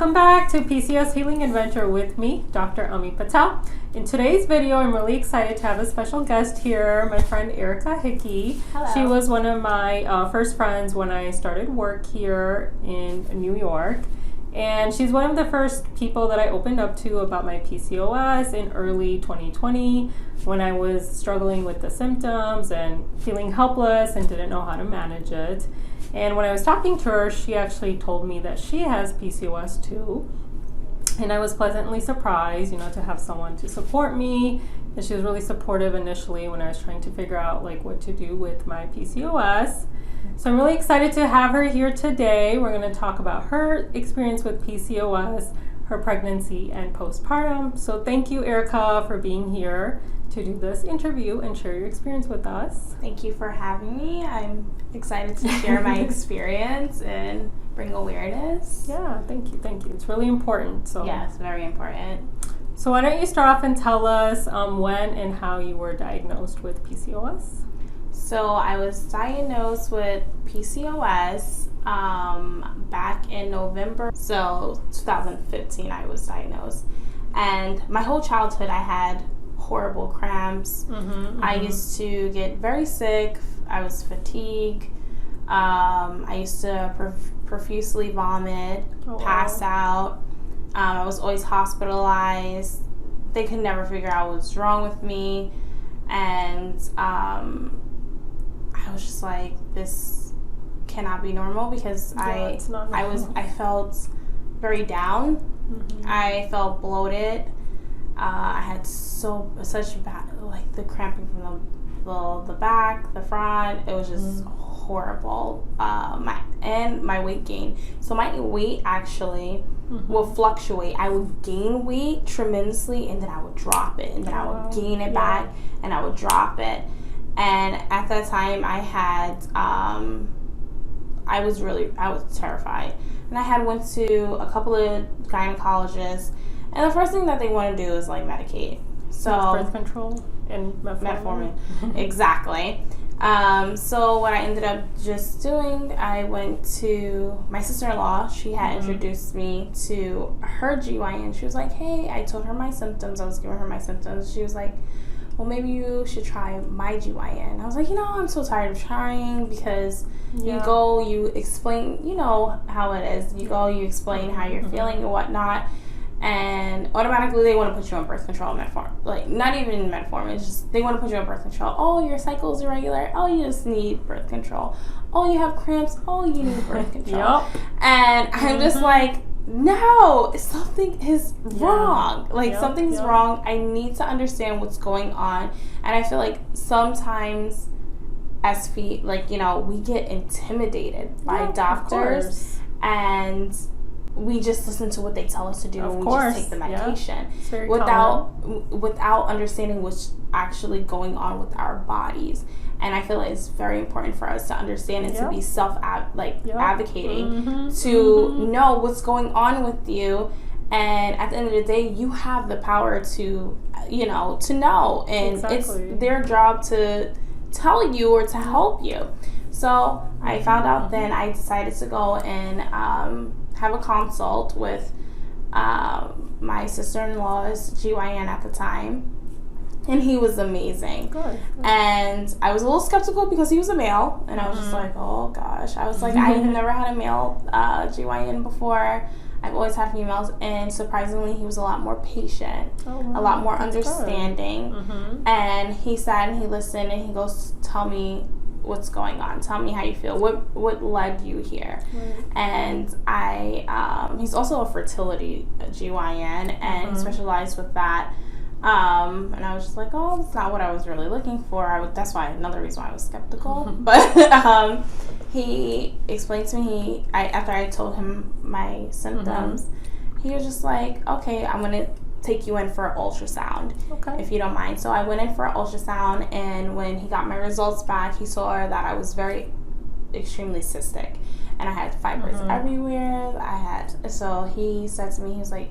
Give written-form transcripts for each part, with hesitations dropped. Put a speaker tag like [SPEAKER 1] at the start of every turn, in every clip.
[SPEAKER 1] Welcome back to PCOS Healing Adventure with me, Dr. Ami Patel. In today's video, I'm really excited to have a special guest here, my friend Erika Hickey.
[SPEAKER 2] Hello.
[SPEAKER 1] She was one of my first friends when I started work here in New York. And she's one of the first people that I opened up to about my PCOS in early 2020 when I was struggling with the symptoms and feeling helpless and didn't know how to manage it. And when I was talking to her, she actually told me that she has PCOS too. And I was pleasantly surprised, to have someone to support me. And she was really supportive initially when I was trying to figure out what to do with my PCOS. So I'm really excited to have her here today. We're going to talk about her experience with PCOS, her pregnancy, and postpartum. So thank you, Erika, for being here to do this interview and share your experience with us.
[SPEAKER 2] Thank you for having me. I'm excited to share my experience and bring awareness.
[SPEAKER 1] Yeah, thank you. It's really important. So
[SPEAKER 2] yeah, it's very important.
[SPEAKER 1] So why don't you start off and tell us when and how you were diagnosed with PCOS?
[SPEAKER 2] So I was diagnosed with PCOS back in November. So 2015 I was diagnosed. And my whole childhood I had horrible cramps. I used to get very sick. I was fatigued. I used to profusely vomit, pass out. I was always hospitalized. They could never figure out what was wrong with me. And I was just like, this cannot be normal because I felt very down. I felt bloated. I had such bad, the cramping from the back, the front. It was just horrible. My weight gain. So my weight actually will fluctuate. I would gain weight tremendously, and then I would drop it, and then I would gain it back, and I would drop it. And at that time, I had I was terrified, and I went to a couple of gynecologists. And the first thing that they want to do is medicate. So
[SPEAKER 1] birth control and metformin.
[SPEAKER 2] Exactly. So what I ended up just doing, I went to my sister-in-law. She had introduced me to her GYN. She was like, hey, I told her my symptoms. I was giving her my symptoms. She was like, well, maybe you should try my GYN. I was like, I'm so tired of trying because you go, you explain, how it is. You go, you explain how you're feeling and whatnot. And automatically they want to put you on birth control and metformin. Not even metformin, it's just they want to put you on birth control. Oh, your cycle is irregular. Oh, you just need birth control. Oh, you have cramps. Oh, you need birth control. And I'm just like, no, something is wrong. Something's wrong. I need to understand what's going on. And I feel like sometimes as we get intimidated by doctors, and we just listen to what they tell us to do, and we just take the medication without understanding what's actually going on with our bodies. And I feel like it's very important for us to understand and to be advocating to know what's going on with you. And at the end of the day, you have the power to know, and it's their job to tell you or to help you. So I found out, then I decided to go and have a consult with my sister-in-law's GYN at the time, and he was amazing. Good. And I was a little skeptical because he was a male, and I was just like, oh gosh. I was like, I've never had a male GYN before. I've always had females, and surprisingly, he was a lot more patient, a lot more understanding. And he sat and he listened, and he goes, tell me what's going on. Tell me how you feel. What led you here? And he's also a fertility GYN, and he specialized with that. And I was just like, oh, that's not what I was really looking for. That's why another reason why I was skeptical. But he explained to me, after I told him my symptoms, he was just like, okay, I'm gonna take you in for an ultrasound, if you don't mind. So I went in for an ultrasound, and when he got my results back, he saw that I was extremely cystic, and I had fibroids everywhere. So he said to me, he was like,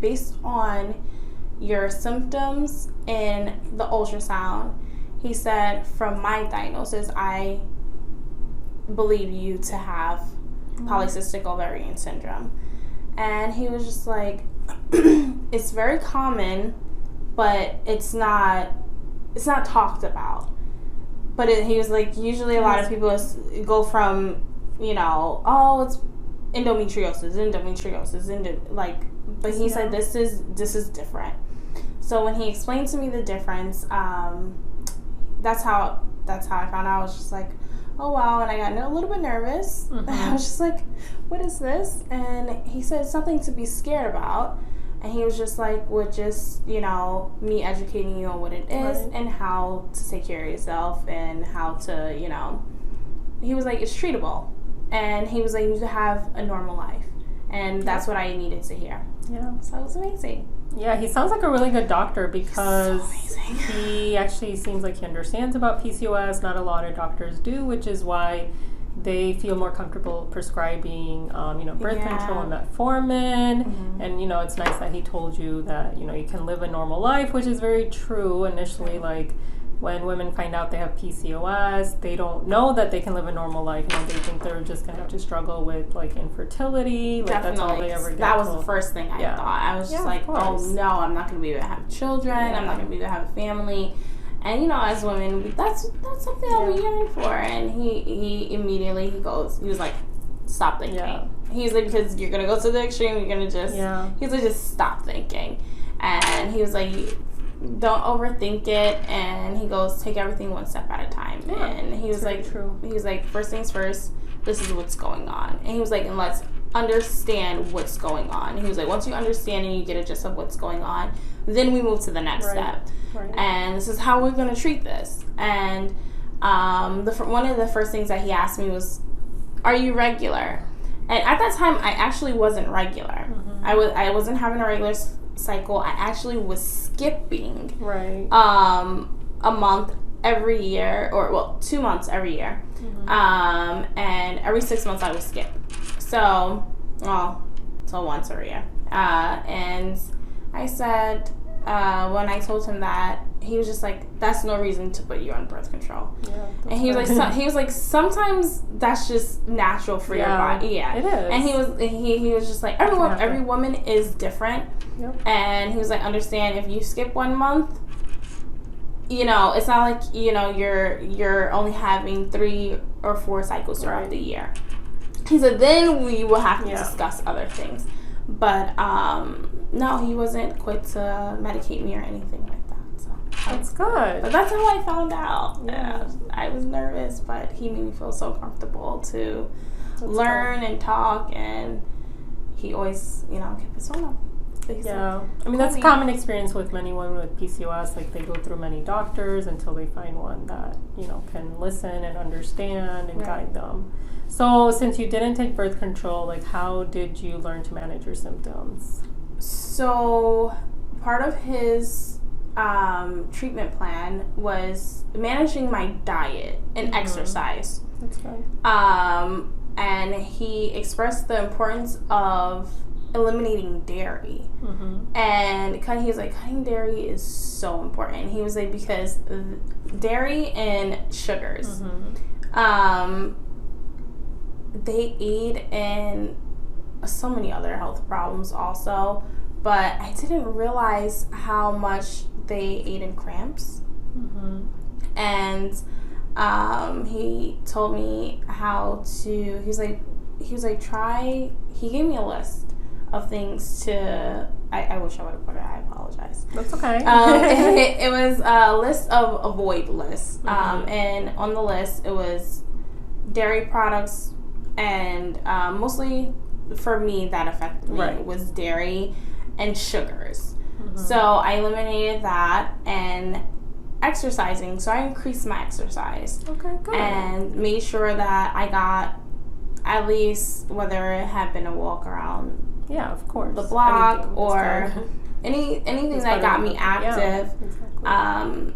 [SPEAKER 2] based on your symptoms in the ultrasound, he said, from my diagnosis, I believe you to have polycystic ovarian syndrome. And he was just like, it's very common, but it's not talked about. But he was like, usually a lot of people go from, oh, it's endometriosis, but he said this is different. So when he explained to me the difference, that's how I found out. I was just like, oh wow, and I got a little bit nervous. Mm-hmm. I was just like, what is this? And he said something to be scared about. And he was just like, with just, me educating you on what it is and how to take care of yourself and how to, he was like, it's treatable. And he was like, you have a normal life. And that's what I needed to hear. Yeah. So it was amazing.
[SPEAKER 1] Yeah, he sounds like a really good doctor because he actually seems like he understands about PCOS. Not a lot of doctors do, which is why they feel more comfortable prescribing, birth control and metformin. Mm-hmm. And, it's nice that he told you that, you can live a normal life, which is very true. Initially, like, when women find out they have PCOS, they don't know that they can live a normal life. They think they're just going to have to struggle with, like, infertility. Like,
[SPEAKER 2] definitely.
[SPEAKER 1] That's all they ever get.
[SPEAKER 2] That was the first thing I thought. I was just like, oh, no, I'm not going to be able to have children. Yeah. I'm not going to be able to have a family. And, as women, that's something that we yearn for. And he immediately, he was like, stop thinking. Yeah. He's like, because you're going to go to the extreme, you're going to just, he's like, just stop thinking. And he was like, don't overthink it. And he goes, take everything one step at a time. Yeah, and he was like, he was like, first things first, this is what's going on. And he was like, and let's understand what's going on. He was like, once you understand and you get a gist of what's going on, then we move to the next step. Right. And this is how we're going to treat this. And one of the first things that he asked me was, are you regular? And at that time, I actually wasn't regular. Mm-hmm. I wasn't having a regular cycle. I actually was skipping a month every year, 2 months every year. Mm-hmm. And every 6 months I would skip. So once every year. And I said, when I told him that, he was just like, that's no reason to put you on birth control. Yeah, and he was like, sometimes that's just natural for your body. Yeah, it is. And he was just like, every woman is different. Yep. And he was like, understand, if you skip 1 month, it's not like, you're only having 3 or 4 cycles throughout the year. He said, then we will have to discuss other things. But no, he wasn't quick to medicate me or anything like that. So
[SPEAKER 1] that's good.
[SPEAKER 2] But that's how I found out. Yeah. I was nervous, but he made me feel so comfortable to learn and talk, and he always, kept his phone up.
[SPEAKER 1] Yeah, I mean, that's a common experience with many women with PCOS. Like, they go through many doctors until they find one that, can listen and understand and guide them. So, since you didn't take birth control, like, how did you learn to manage your symptoms?
[SPEAKER 2] So, part of his treatment plan was managing my diet and exercise.
[SPEAKER 1] That's good.
[SPEAKER 2] And he expressed the importance of eliminating dairy. Mm-hmm. And he was like, cutting dairy is so important. He was like, because dairy and sugars, they aid in so many other health problems also, but I didn't realize how much they aid in cramps. Mm-hmm. And he told me how to, he was like, he gave me a list of things to, I wish I would have put it, I apologize.
[SPEAKER 1] That's okay.
[SPEAKER 2] It was a list of avoid lists. Mm-hmm. And on the list, it was dairy products, and mostly for me that affected me was dairy and sugars. Mm-hmm. So I eliminated that, and exercising. So I increased my exercise. Okay, good. And made sure that I got at least, whether it had been a walk around
[SPEAKER 1] of course,
[SPEAKER 2] the block or anything that got me active. Yeah, exactly.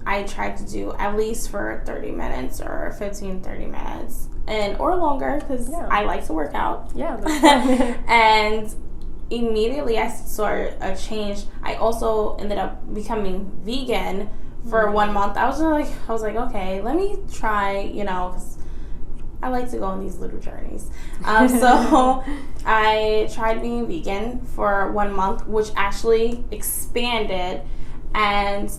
[SPEAKER 2] I tried to do at least for 30 minutes or 30 minutes or longer, because I like to work out. Yeah. And immediately I saw a change. I also ended up becoming vegan for 1 month. I was like, okay, let me try, because I like to go on these little journeys. So I tried being vegan for 1 month, which actually expanded, and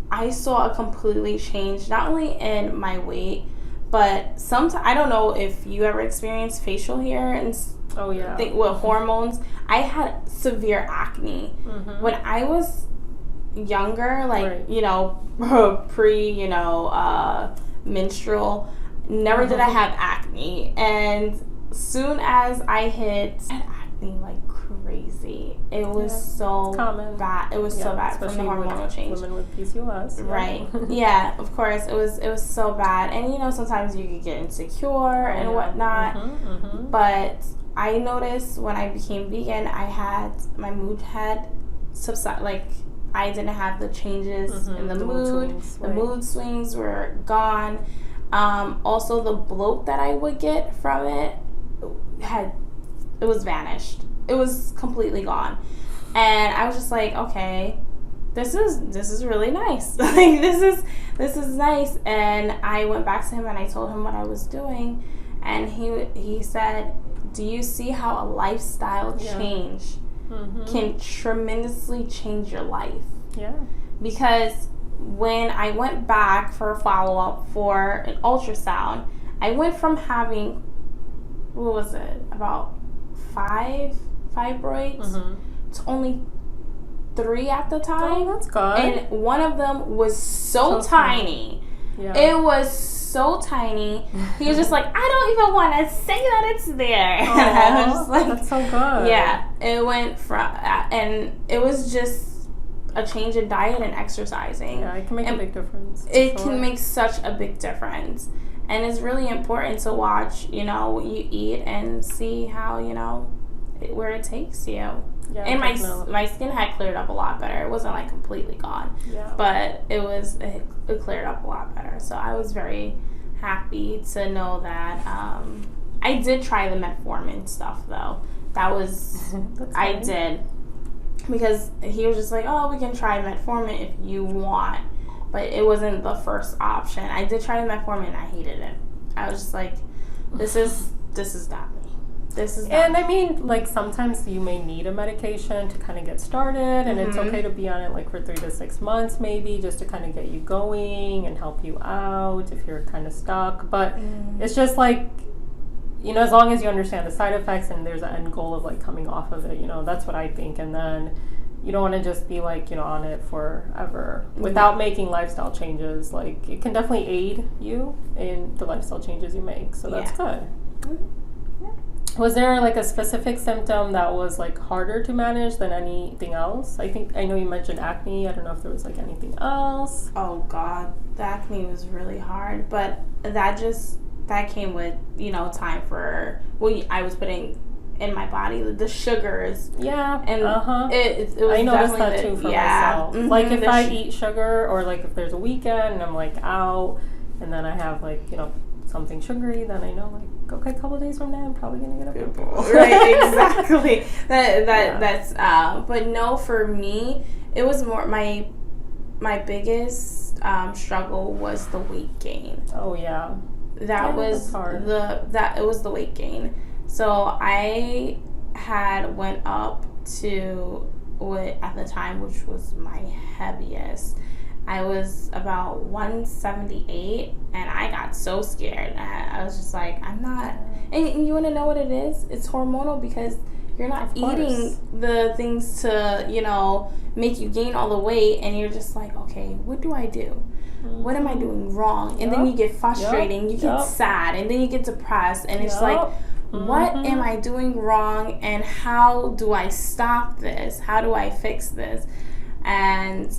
[SPEAKER 2] I saw a completely change, not only in my weight, but sometimes, I don't know if you ever experienced facial hair and with hormones. I had severe acne. When I was younger, like, you know, pre, you know, menstrual, never did I have acne. And soon as I hit acne like crazy, it was so bad. It was so bad from the hormonal change.
[SPEAKER 1] Women with PCOS.
[SPEAKER 2] Right. Yeah, of course. It was so bad. And you know, sometimes you could get insecure and whatnot. But I noticed when I became vegan, my mood had subsided. Like, I didn't have the changes in the mood. The mood swings were gone. Also, the bloat that I would get from it was vanished. It was completely gone. And I was just like, okay, this is really nice. Like, this is nice. And I went back to him and I told him what I was doing, and he said, do you see how a lifestyle change can tremendously change your life?
[SPEAKER 1] Yeah. Because
[SPEAKER 2] when I went back for a follow-up for an ultrasound, I went from having, what was it, about 5 fibroids to only 3 at the time.
[SPEAKER 1] Oh, that's good.
[SPEAKER 2] And one of them was so tiny. Yeah. It was so tiny. He was just like, I don't even want to say that it's there.
[SPEAKER 1] And I was just like, that's so good.
[SPEAKER 2] Yeah. It went from, and it was just a change in diet and exercising.
[SPEAKER 1] Yeah, it can make a big difference.
[SPEAKER 2] It can make such a big difference. And it's really important to watch, you know, what you eat and see how, you know, where it takes you. Yeah, and my skin had cleared up a lot better. It wasn't like completely gone, but it cleared up a lot better. So I was very happy to know that. I did try the metformin stuff though. That was I did, because he was just like, oh, we can try metformin if you want, but it wasn't the first option. I did try the metformin and I hated it. I was just like, this is not me.
[SPEAKER 1] And I mean, like, sometimes you may need a medication to kind of get started, and it's okay to be on it like for 3 to 6 months maybe, just to kind of get you going and help you out if you're kind of stuck. But it's just like, you know, as long as you understand the side effects and there's an end goal of like coming off of it, you know, that's what I think. And then you don't want to just be like, you know, on it forever without making lifestyle changes. Like, it can definitely aid you in the lifestyle changes you make. So that's good. Was there like a specific symptom that was like harder to manage than anything else? I know you mentioned acne. I don't know if there was like anything else.
[SPEAKER 2] Oh God, the acne was really hard, but that came with, you know, time for what I was putting in my body, the sugars.
[SPEAKER 1] Yeah.
[SPEAKER 2] And it was
[SPEAKER 1] I noticed that too for myself. Like, if I eat sugar, or like if there's a weekend and I'm like out and then I have like, you know, something sugary, then I know like, okay, a couple of days from now I'm probably gonna get a pimple.
[SPEAKER 2] Right, exactly. That's but no, for me it was more my biggest struggle was the weight gain.
[SPEAKER 1] Oh yeah.
[SPEAKER 2] That was hard. It was the weight gain. So I had went up to what at the time, which was my heaviest. I was about 178, and I got so scared. I was just like, I'm not. And you want to know what it is? It's hormonal, because you're not eating the things to, you know, make you gain all the weight, and you're just like, okay, what do I do? What am I doing wrong? And then you get frustrated, you get sad, and then you get depressed, and it's like, what am I doing wrong, and how do I stop this? How do I fix this? And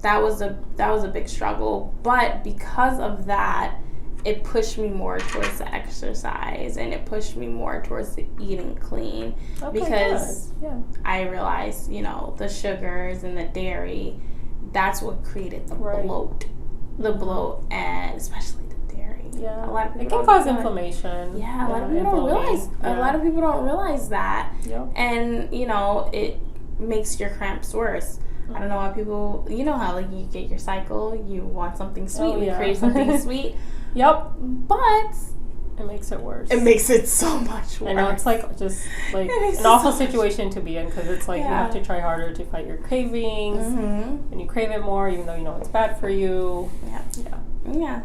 [SPEAKER 2] that was a big struggle, but because of that, it pushed me more towards the exercise, and it pushed me more towards the eating clean, because I realized, you know, the sugars and the dairy, that's what created the bloat, and especially the dairy.
[SPEAKER 1] Yeah,
[SPEAKER 2] a lot of people
[SPEAKER 1] it can cause inflammation.
[SPEAKER 2] Yeah, a lot of people don't realize. A lot of people don't realize that, and you know, it makes your cramps worse. I don't know why people, you know how like you get your cycle, you want something sweet, you crave something sweet.
[SPEAKER 1] Yep.
[SPEAKER 2] But
[SPEAKER 1] It makes it worse.
[SPEAKER 2] It makes it so much worse.
[SPEAKER 1] I know, it's like just like an awful situation to be in, because it's like you have to try harder to fight your cravings, and you crave it more even though you know it's bad for you.
[SPEAKER 2] Yeah.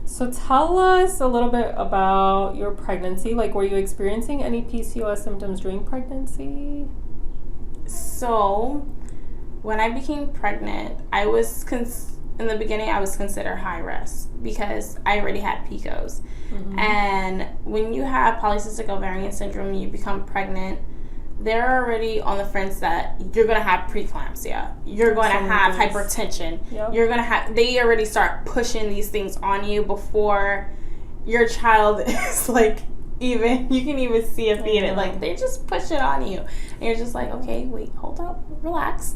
[SPEAKER 1] So tell us a little bit about your pregnancy. Like, were you experiencing any PCOS symptoms during pregnancy?
[SPEAKER 2] So when I became pregnant, I was in the beginning, I was considered high risk because I already had PCOS. And when you have polycystic ovarian syndrome, you become pregnant, they're already on the fence that you're going to have preeclampsia. You're going to have hypertension. You're going to have, they already start pushing these things on you before your child is like, even, you can even see it being it. Like, they just push it on you. And you're just like, okay, wait, hold up, relax.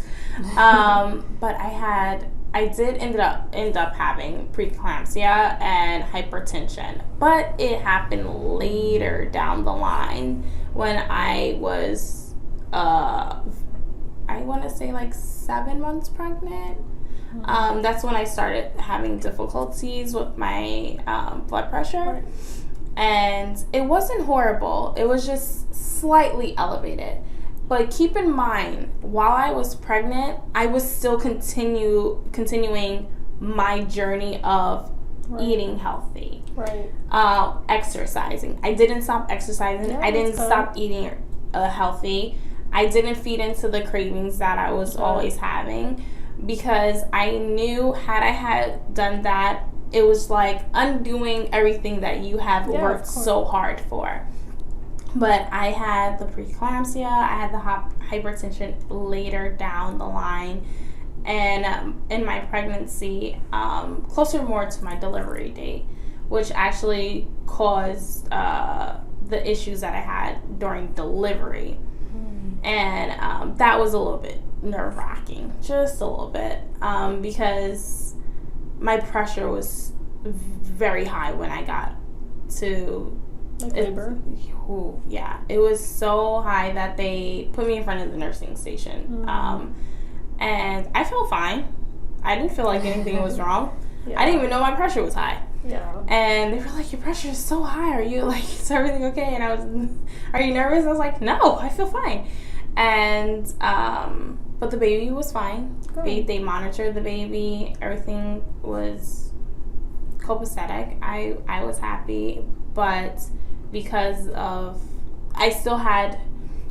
[SPEAKER 2] But I did end up having preeclampsia and hypertension, but it happened later down the line when I was, I want to say like 7 months pregnant. That's when I started having difficulties with my blood pressure, and it wasn't horrible. It was just slightly elevated. But keep in mind, while I was pregnant, I was still continuing my journey of eating healthy, exercising. I didn't stop exercising. I didn't stop eating healthy. I didn't feed into the cravings that I was always having, because I knew had I had done that, it was like undoing everything that you have worked so hard for. But I had the preeclampsia, I had the hypertension later down the line, and in my pregnancy, closer more to my delivery date, which actually caused the issues that I had during delivery. And that was a little bit nerve-wracking, just a little bit, because my pressure was very high when I got to
[SPEAKER 1] labor.
[SPEAKER 2] It was so high that they put me in front of the nursing station, and I felt fine. I didn't feel like anything was wrong. I didn't even know my pressure was high. And they were like, "Your pressure is so high. Are you like, is everything okay?" And I was, "Are you nervous?" I was like, "No, I feel fine." And but the baby was fine. They monitored the baby. Everything was copacetic. I was happy, but because of I still had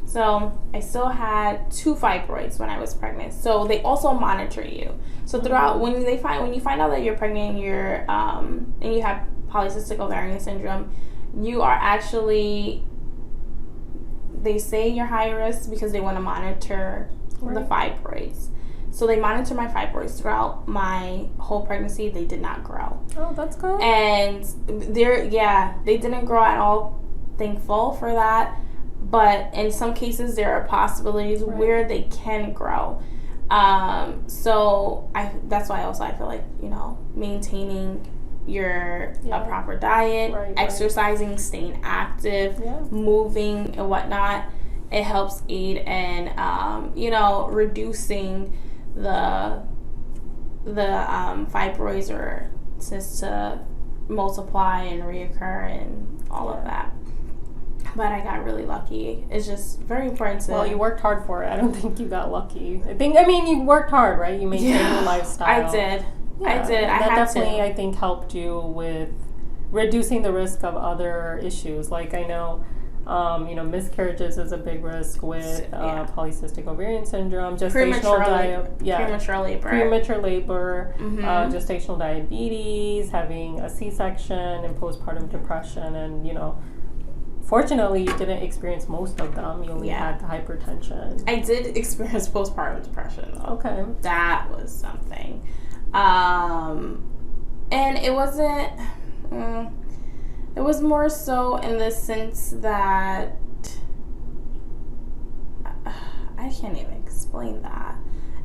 [SPEAKER 2] 2 fibroids when I was pregnant. So they also monitor you. So throughout, when you find out that you're pregnant, and you have polycystic ovarian syndrome, you are actually, they say you're high risk because they want to monitor the fibroids. So they monitor my fibroids throughout my whole pregnancy. They did not grow.
[SPEAKER 1] Oh, that's good.
[SPEAKER 2] And they didn't grow at all. Thankful for that. But in some cases, there are possibilities where they can grow. So that's why also I feel like, maintaining your a proper diet, exercising, staying active, moving and whatnot, it helps aid in, reducing the fibroids or cysts to multiply and reoccur and all of that. But I got really lucky. It's just very important to...
[SPEAKER 1] Well, you worked hard for it. I don't think you got lucky. You worked hard, right? You maintained your lifestyle.
[SPEAKER 2] I did.
[SPEAKER 1] That definitely, I think, helped you with reducing the risk of other issues. Like, I know, miscarriages is a big risk with polycystic ovarian syndrome, gestational premature labor, gestational diabetes, having a C-section, and postpartum depression, and, fortunately, you didn't experience most of them. You only had the hypertension.
[SPEAKER 2] I did experience postpartum depression, though.
[SPEAKER 1] Okay.
[SPEAKER 2] That was something. And it wasn't... it was more so in the sense that... I can't even explain that.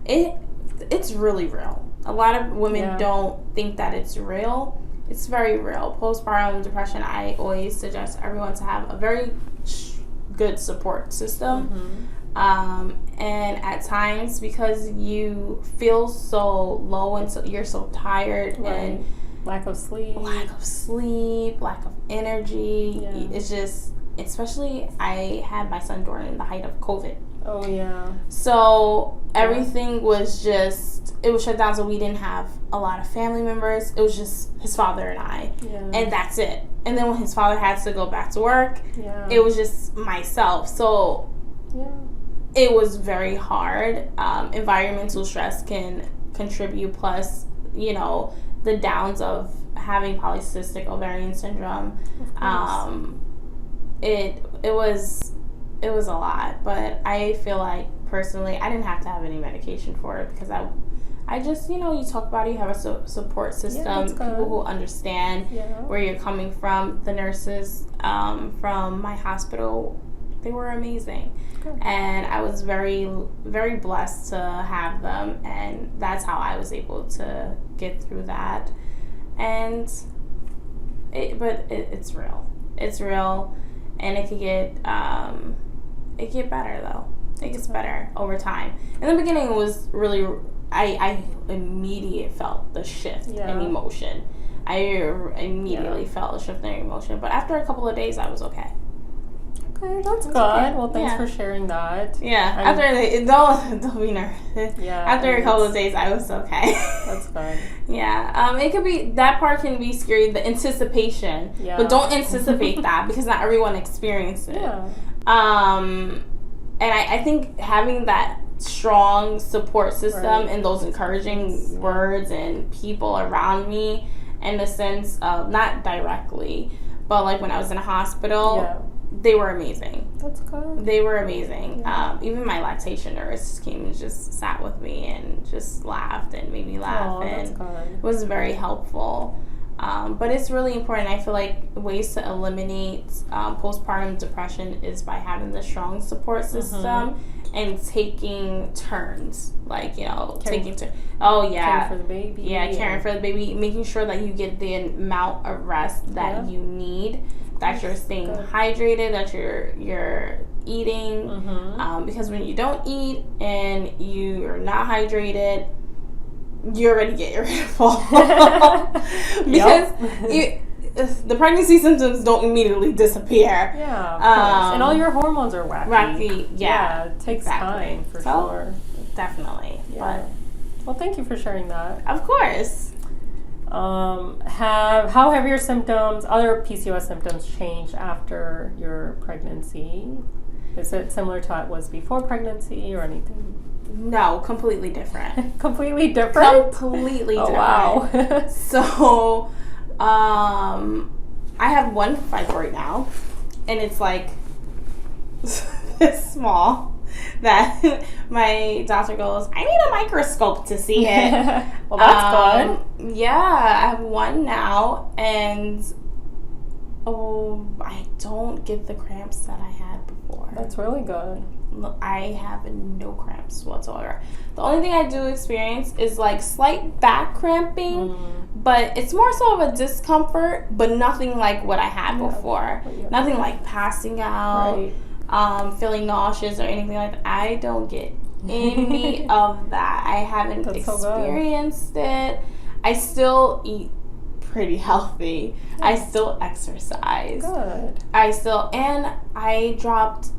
[SPEAKER 2] It's really real. A lot of women don't think that it's real. It's very real. Postpartum depression, I always suggest everyone to have a very good support system. And at times, because you feel so low and so you're so tired and
[SPEAKER 1] Lack of sleep,
[SPEAKER 2] lack of energy.
[SPEAKER 1] Yeah.
[SPEAKER 2] It's just, especially I had my son during the height of COVID.
[SPEAKER 1] Oh, yeah.
[SPEAKER 2] So everything was just, it was shut down, so we didn't have a lot of family members. It was just his father and I.
[SPEAKER 1] Yeah.
[SPEAKER 2] And that's it. And then when his father had to go back to work, it was just myself. So it was very hard. Environmental stress can contribute, plus, you know, the downs of having polycystic ovarian syndrome. It was a lot, but I feel like personally I didn't have to have any medication for it, because I just, you know, you talk about it, you have a support system, people who understand where you're coming from. The nurses from my hospital, they were amazing. And I was very, very blessed to have them, and that's how I was able to get through that. And it's real. It's real, and it could get better though. It gets better over time. In the beginning, it was really, I immediately felt the shift in emotion. I immediately felt a shift in emotion, but after a couple of days, I was okay.
[SPEAKER 1] Okay, that's good. Okay. Well, thanks for sharing that.
[SPEAKER 2] Yeah. Don't be nervous. Yeah. After a couple of days, I was okay.
[SPEAKER 1] That's good.
[SPEAKER 2] Yeah. It could be, that part can be scary, the anticipation. Yeah. But don't anticipate that, because not everyone experiences it. Yeah. And I think having that strong support system and those encouraging words and people around me, in the sense of, not directly, but like when I was in a hospital, they were amazing.
[SPEAKER 1] That's good.
[SPEAKER 2] They were amazing. Even my lactation nurse came and just sat with me and just laughed and made me laugh, and was very helpful. But it's really important. I feel like ways to eliminate postpartum depression is by having the strong support system and taking turns. Like, you know, caring for the baby. Yeah, caring for the baby. Making sure that you get the amount of rest that you need, that you're staying hydrated, that you're eating. Because when you don't eat and you're not hydrated, you're ready to get irritable. Because the pregnancy symptoms don't immediately disappear.
[SPEAKER 1] Yeah, of course. And all your hormones are wacky.
[SPEAKER 2] Yeah,
[SPEAKER 1] it takes time for sure.
[SPEAKER 2] Definitely.
[SPEAKER 1] Yeah. Well, thank you for sharing that.
[SPEAKER 2] Of course.
[SPEAKER 1] How have your symptoms, other PCOS symptoms, changed after your pregnancy? Is it similar to how it was before pregnancy or anything?
[SPEAKER 2] No, completely different.
[SPEAKER 1] Completely different?
[SPEAKER 2] Completely different.
[SPEAKER 1] Oh, wow.
[SPEAKER 2] So, I have one fibroid now, and it's like this small that my doctor goes, I need a microscope to see it.
[SPEAKER 1] Well, that's good.
[SPEAKER 2] Yeah, I have one now, and I don't get the cramps that I had before.
[SPEAKER 1] That's really good.
[SPEAKER 2] I have no cramps whatsoever. The only thing I do experience is like slight back cramping, but it's more so of a discomfort, but nothing like what I had before. Nothing like passing out, feeling nauseous or anything like that. I don't get any of that. I haven't experienced it. I still eat pretty healthy. I still exercise.
[SPEAKER 1] Good.
[SPEAKER 2] And I dropped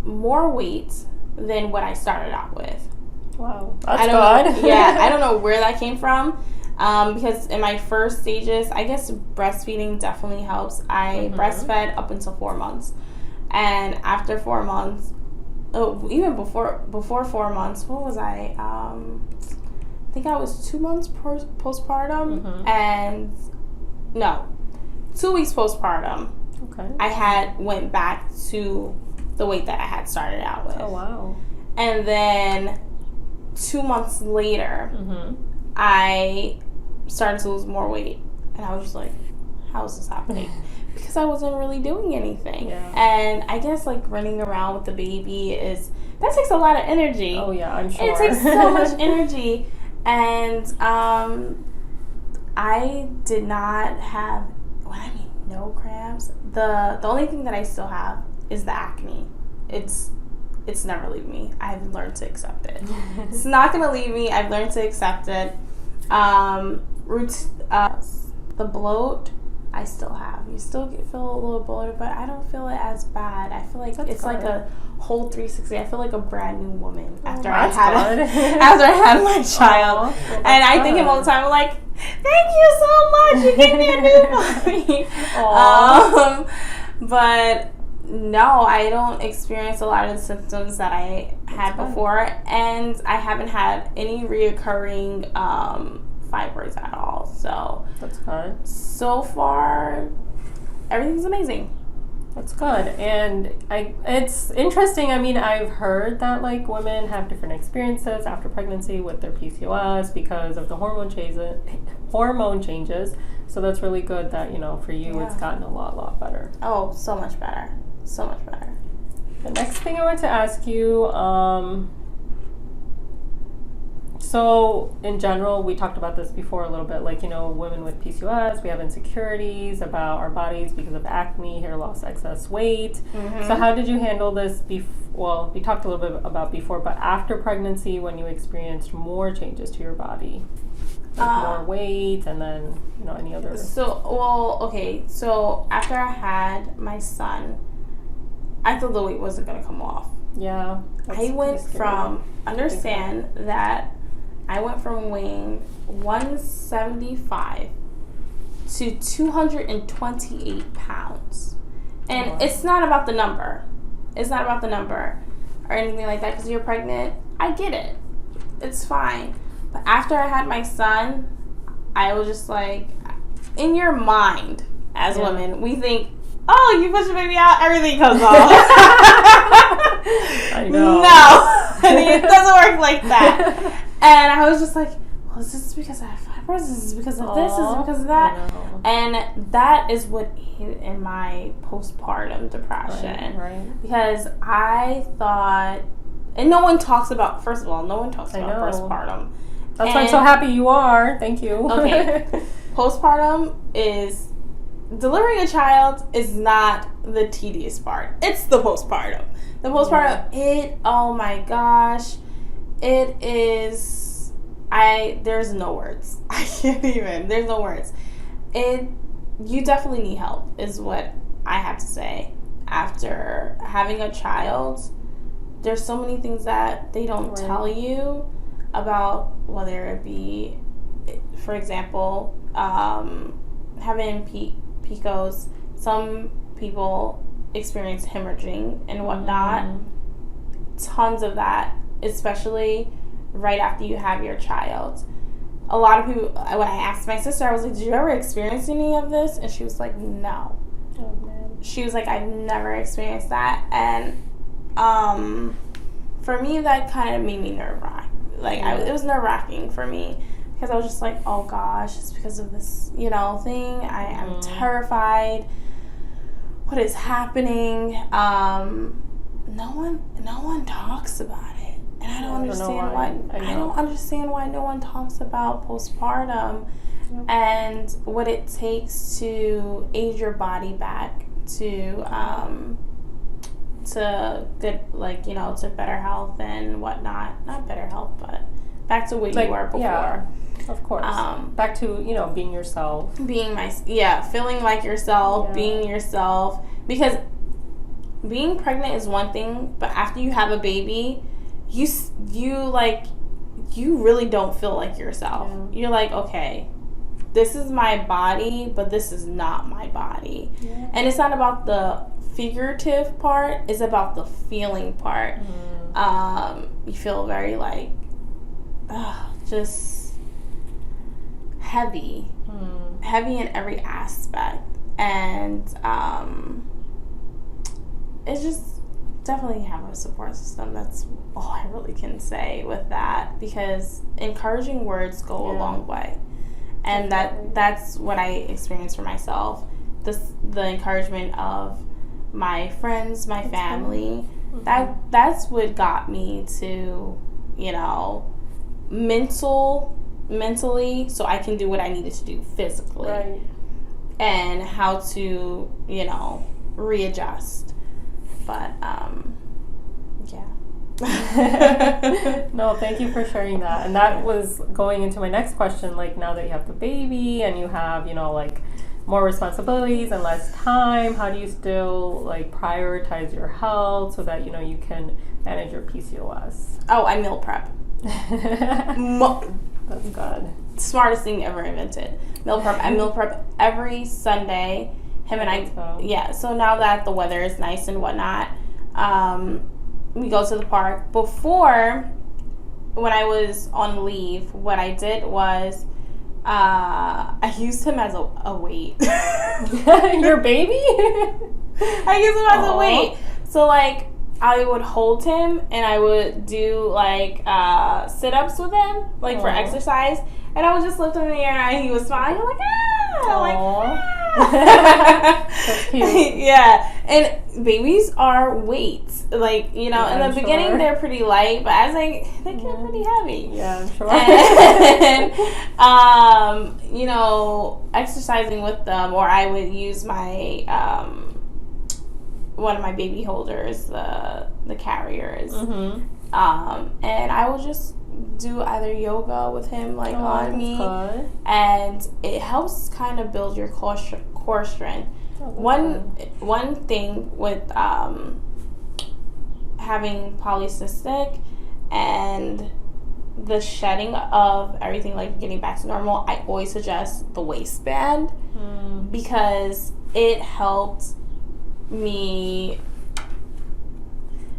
[SPEAKER 2] more weight than what I started out with.
[SPEAKER 1] Wow, that's good.
[SPEAKER 2] I don't know where that came from, because in my first stages, I guess breastfeeding definitely helps. I breastfed up until 4 months, and after 4 months, even before 4 months, what was I? I think I was 2 months postpartum, and no, 2 weeks postpartum.
[SPEAKER 1] Okay.
[SPEAKER 2] I went back to the weight that I had started out with.
[SPEAKER 1] Oh, wow.
[SPEAKER 2] And then 2 months later, I started to lose more weight. And I was just like, how is this happening? Because I wasn't really doing anything. Yeah. And I guess like running around with the baby that takes a lot of energy.
[SPEAKER 1] Oh, yeah, I'm sure.
[SPEAKER 2] It takes so much energy. And I did not have, no cramps. The only thing that I still have is the acne. It's never leave me. I've learned to accept it. It's not gonna leave me. I've learned to accept it. The The bloat, I still have. You still feel a little bloated, but I don't feel it as bad. I feel like it's like a whole 360. I feel like a brand new woman after I had my child. And I thank him all the time. I'm like, thank you so much. You gave me a new body. But no, I don't experience a lot of the symptoms that I had before, and I haven't had any reoccurring fibroids at all. So
[SPEAKER 1] that's good.
[SPEAKER 2] So far, everything's amazing.
[SPEAKER 1] That's good. And it's interesting. I mean, I've heard that like women have different experiences after pregnancy with their PCOS because of the hormone changes. So that's really good that, you know, for you it's gotten a lot better.
[SPEAKER 2] Oh, so much better. So much better.
[SPEAKER 1] The next thing I want to ask you, so in general, we talked about this before a little bit, like, you know, women with PCOS, we have insecurities about our bodies because of acne, hair loss, excess weight. Mm-hmm. So how did you handle this well, we talked a little bit about before, but after pregnancy when you experienced more changes to your body? Like more weight and then, you know, any other...
[SPEAKER 2] So after I had my son, I thought the weight wasn't going to come off.
[SPEAKER 1] Yeah.
[SPEAKER 2] I went from weighing 175 to 228 pounds. And it's not about the number. It's not about the number or anything like that because you're pregnant. I get it. It's fine. But after I had my son, I was just like, in your mind, as women, we think, oh, you push the baby out, everything comes off.
[SPEAKER 1] I know.
[SPEAKER 2] No, I mean, it doesn't work like that. And I was just like, well, is this because I have fibroids? Is this because of this? Is it because of that? And that is what hit in my postpartum depression.
[SPEAKER 1] Right.
[SPEAKER 2] Because I thought, and no one talks about, first of all, no one talks about postpartum.
[SPEAKER 1] That's why I'm so happy you are. Thank you.
[SPEAKER 2] Okay. Postpartum is... delivering a child is not the tedious part. It's the postpartum. The postpartum, oh my gosh. It is... there's no words. I can't even. There's no words. You definitely need help, is what I have to say. After having a child, there's so many things that they don't tell you about, whether it be, for example, having PCOS. Some people experience hemorrhaging and whatnot. Mm-hmm. Tons of that, especially right after you have your child. A lot of people, when I asked my sister, I was like, did you ever experience any of this? And she was like, no.
[SPEAKER 1] Oh, man.
[SPEAKER 2] She was like, I've never experienced that. And for me, that kind of made me nerve-wracked. Like, it was nerve-wracking for me. Because I was just like, oh gosh, it's because of this, thing. I'm terrified. What is happening? No one talks about it. And I don't understand why. I don't understand why no one talks about postpartum and what it takes to age your body back to good, to better health and whatnot. Not better health, but back to what you were before.
[SPEAKER 1] Yeah. Of course. Back to, being yourself.
[SPEAKER 2] Feeling like yourself, being yourself. Because being pregnant is one thing, but after you have a baby, you really don't feel like yourself. Yeah. You're like, okay, this is my body, but this is not my body. Yeah. And it's not about the figurative part, it's about the feeling part. Mm-hmm. You feel very just heavy in every aspect, and it's just definitely have a support system. That's all I really can say with that, because encouraging words go a long way, and that's what I experienced for myself. The encouragement of my friends, my family, that's what got me to mentally, so I can do what I needed to do physically, right, and how to readjust. But
[SPEAKER 1] No, thank you for sharing that. And that was going into my next question, like now that you have the baby and you have, like more responsibilities and less time, how do you still like prioritize your health so that, you can manage your PCOS?
[SPEAKER 2] Oh, I meal prep.
[SPEAKER 1] That's good.
[SPEAKER 2] Smartest thing ever invented. Meal prep. I meal prep every Sunday. Him and I, yeah. So now that the weather is nice and whatnot, we go to the park. Before, when I was on leave, what I did was I used him as a weight.
[SPEAKER 1] Your baby?
[SPEAKER 2] I used him as a weight. So like I would hold him and I would do like sit-ups with him, like for exercise, and I would just lift him in the air and he was smiling. I'm like,
[SPEAKER 1] That's cute.
[SPEAKER 2] Yeah, and babies are weights. Like, in the beginning they're pretty light, but as they get pretty heavy.
[SPEAKER 1] Yeah, I'm sure.
[SPEAKER 2] And, exercising with them, or I would use my one of my baby holders, the carriers, and I will just do either yoga with him, like on me, good. And it helps kind of build your core strength. One thing with having polycystic and the shedding of everything, like getting back to normal, I always suggest the waistband because it helped me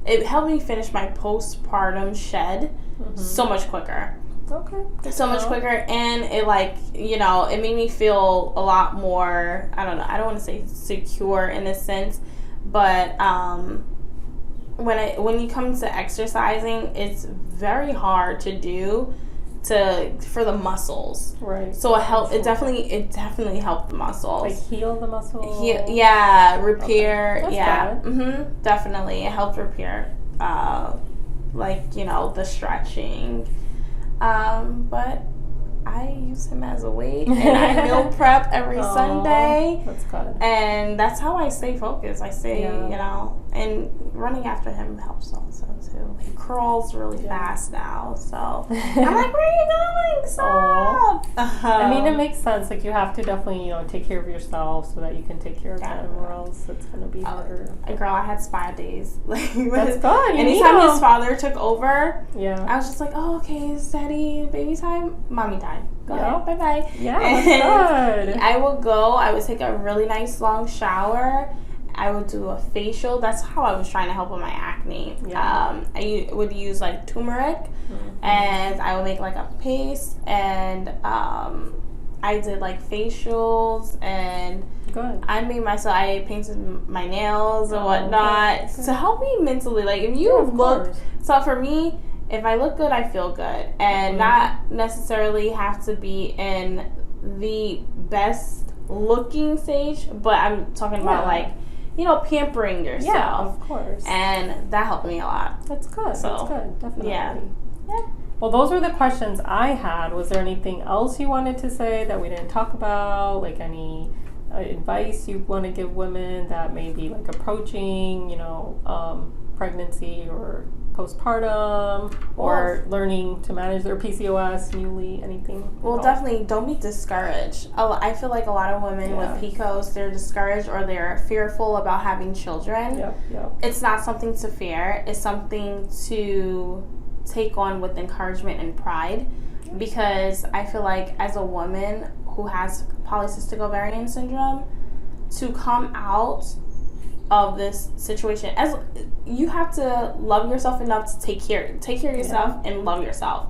[SPEAKER 2] finish my postpartum shed so much quicker.
[SPEAKER 1] Okay.
[SPEAKER 2] So much quicker, and it it made me feel a lot more, I don't want to say secure in a sense, but when you come to exercising, it's very hard to do for the muscles.
[SPEAKER 1] Right.
[SPEAKER 2] So it definitely helped the muscles.
[SPEAKER 1] Like heal the muscles.
[SPEAKER 2] Repair.
[SPEAKER 1] Okay.
[SPEAKER 2] Yeah. Good. Definitely, it helped repair. The stretching. But I use him as a weight, and I meal prep every Sunday.
[SPEAKER 1] That's good.
[SPEAKER 2] And that's how I stay focused. I stay, and running after him helps also too. He crawls really fast now, so I'm like, where are you going? Stop!
[SPEAKER 1] I mean, it makes sense. Like, you have to definitely, take care of yourself so that you can take care of him, or else it's going to be harder.
[SPEAKER 2] Girl, I had spa days.
[SPEAKER 1] That's good.
[SPEAKER 2] Anytime his father took over,
[SPEAKER 1] I
[SPEAKER 2] was just like, oh, okay, it's daddy, baby time, mommy time. Go ahead, bye-bye.
[SPEAKER 1] Yeah, that's good.
[SPEAKER 2] I would take a really nice long shower. I would do a facial. That's how I was trying to help with my acne.
[SPEAKER 1] Yeah.
[SPEAKER 2] I would use like turmeric, and I would make like a paste, and I did like facials, and I painted my nails and whatnot to help me mentally. Like, if you so for me, if I look good, I feel good, and not necessarily have to be in the best looking stage, but I'm talking about like, pampering yourself.
[SPEAKER 1] Yeah, of course.
[SPEAKER 2] And that helped me a lot.
[SPEAKER 1] That's good. That's good. Definitely.
[SPEAKER 2] Yeah.
[SPEAKER 1] Well, those were the questions I had. Was there anything else you wanted to say that we didn't talk about? Like any advice you want to give women that may be like approaching, pregnancy or postpartum, or learning to manage their PCOS newly, anything?
[SPEAKER 2] Well, definitely don't be discouraged. I feel like a lot of women with PCOS, they're discouraged or they're fearful about having children.
[SPEAKER 1] Yep.
[SPEAKER 2] It's not something to fear. It's something to take on with encouragement and pride, because I feel like as a woman who has polycystic ovarian syndrome, to come out of this situation, as you have to love yourself enough to take care of yourself and love yourself.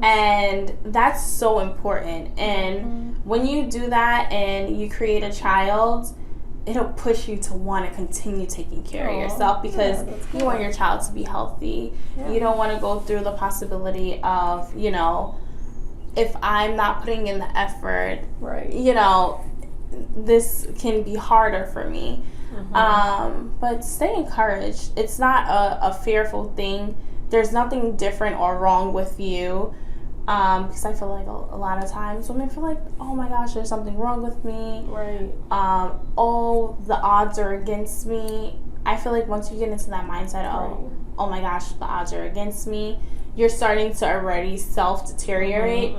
[SPEAKER 2] And that's so important. And when you do that and you create a child, it'll push you to want to continue taking care of yourself, because you want your child to be healthy. You don't want to go through the possibility of, if I'm not putting in the effort, this can be harder for me. But stay encouraged. It's not a fearful thing. There's nothing different or wrong with you. Because I feel like a lot of times women feel like, oh my gosh, there's something wrong with me.
[SPEAKER 1] Right.
[SPEAKER 2] All the odds are against me. I feel like once you get into that mindset, oh my gosh, the odds are against me, you're starting to already self-deteriorate.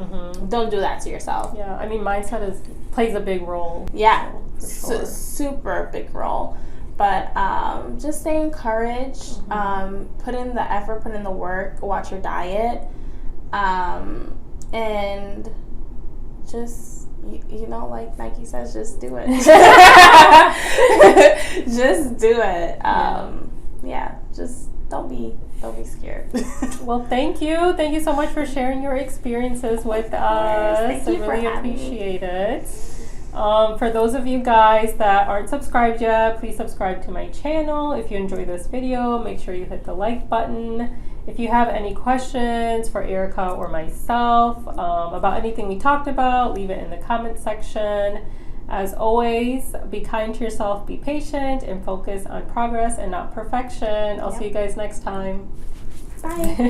[SPEAKER 2] Don't do that to yourself.
[SPEAKER 1] Yeah, I mean, mindset plays a big role.
[SPEAKER 2] Yeah,
[SPEAKER 1] sure.
[SPEAKER 2] Super big role. But just stay encouraged. Put in the effort, put in the work, watch your diet, and just, you know, like Nike says, just do it. Just do it. Yeah, just don't be scared.
[SPEAKER 1] Well, thank you so much for sharing your experiences with us.
[SPEAKER 2] Thank you
[SPEAKER 1] I
[SPEAKER 2] for
[SPEAKER 1] really
[SPEAKER 2] having
[SPEAKER 1] appreciate it. For those of you guys that aren't subscribed yet, please subscribe to my channel. If you enjoy this video, make sure you hit the like button. If you have any questions for Erika or myself about anything we talked about, leave it in the comment section. As always, be kind to yourself, be patient, and focus on progress and not perfection. I'll see you guys next time.
[SPEAKER 2] Bye.